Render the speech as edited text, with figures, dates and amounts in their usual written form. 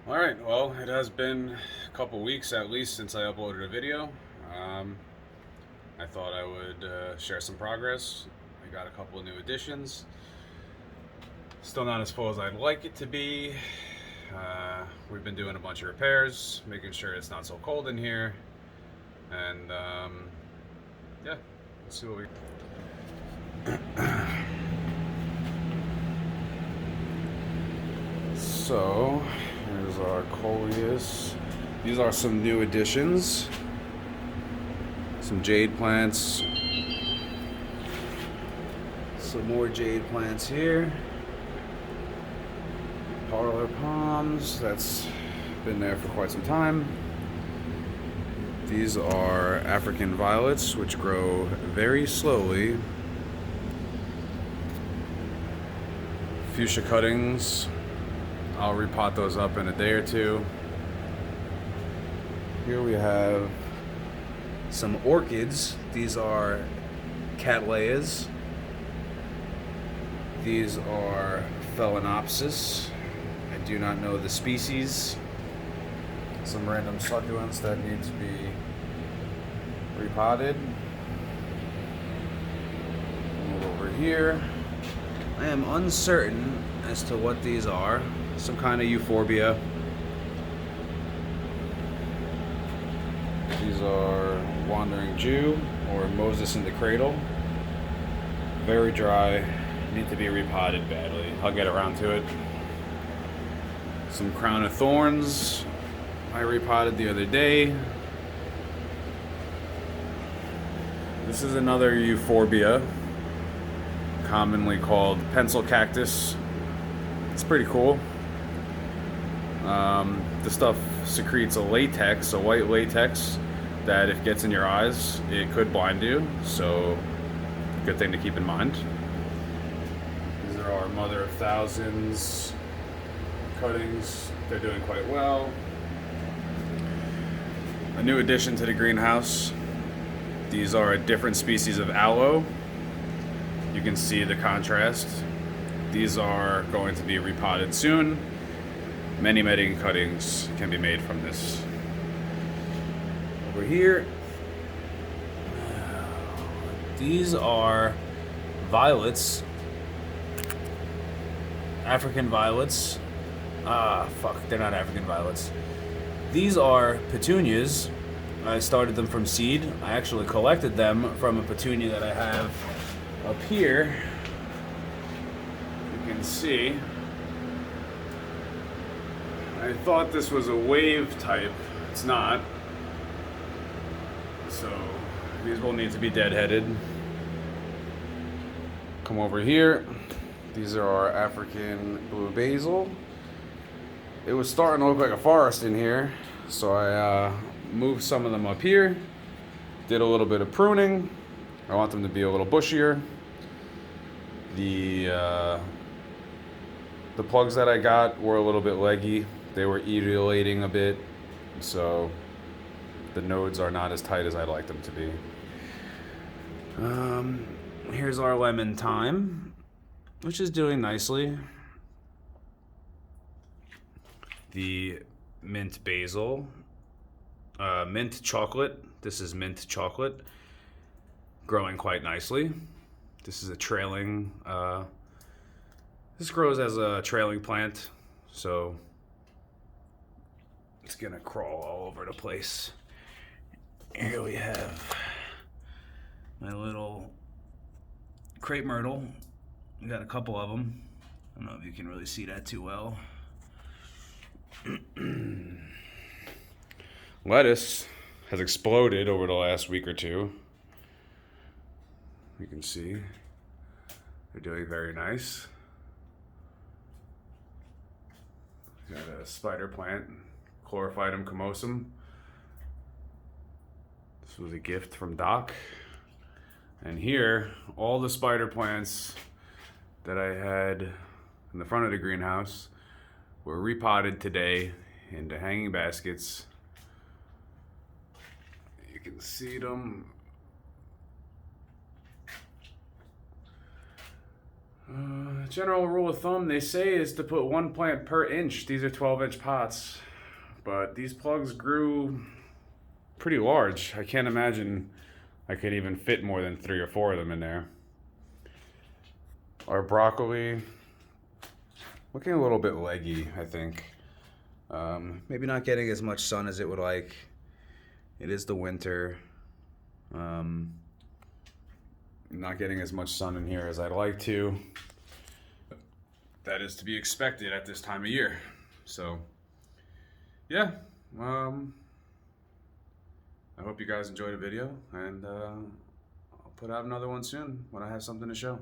Alright, well, it has been a couple weeks at least since I uploaded a video. Um, I thought I would share some progress. I got a couple of new additions. Still not as full as I'd like it to be. We've been doing a bunch of repairs, making sure it's not so cold in here. And yeah, let's see what we. So, here's our coleus. These are some new additions. Some jade plants. Some more jade plants here. Parlor palms, that's been there for quite some time. These are African violets, which grow very slowly. Fuchsia cuttings. I'll repot those up in a day or two. Here we have some orchids. These are cattleyas. These are Phalaenopsis. I do not know the species. Some random succulents that need to be repotted. Move over here. I am uncertain as to what these are. Some kind of euphorbia. These are Wandering Jew or Moses in the Cradle. Very dry. Need to be repotted badly. I'll get around to it. Some Crown of Thorns. I repotted the other day. This is another euphorbia, commonly called pencil cactus. It's pretty cool. The stuff secretes a latex, a white latex, that if it gets in your eyes, it could blind you. So, good thing to keep in mind. These are our mother of thousands cuttings. They're doing quite well. A new addition to the greenhouse. These are a different species of aloe. You can see the contrast. These are going to be repotted soon. Many cuttings can be made from this. Over here, these are violets. African violets. They're not African violets. These are petunias. I started them from seed. I actually collected them from a petunia that I have up here. You can see. I thought this was a wave type. It's not. So these will need to be deadheaded. Come over here. These are our African blue basil. It was starting to look like a forest in here, so I moved some of them up here. Did a little bit of pruning. I want them to be a little bushier. The plugs that I got were a little bit leggy. They were etiolating a bit, so the nodes are not as tight as I'd like them to be. Here's our lemon thyme, which is doing nicely. The mint basil, mint chocolate. This is mint chocolate, growing quite nicely. This is a trailing. This grows as a trailing plant, so it's gonna crawl all over the place. Here we have my little crepe myrtle. We got a couple of them. I don't know if you can really see that too well. Lettuce has exploded over the last week or two. You can see they're doing very nice. Got a spider plant, Chlorophytum comosum. This was a gift from Doc. And here, all the spider plants that I had in the front of the greenhouse were repotted today into hanging baskets. You can see them. General rule of thumb, they say, is to put one plant per inch. These are 12-inch pots, but these plugs grew pretty large. I can't imagine I could even fit more than 3 or 4 of them in there. Our broccoli, looking a little bit leggy, I think. Maybe not getting as much sun as it would like. It is the winter. Not getting as much sun in here as I'd like to. That is to be expected at this time of year. So, yeah. I hope you guys enjoyed the video, and I'll put out another one soon when I have something to show.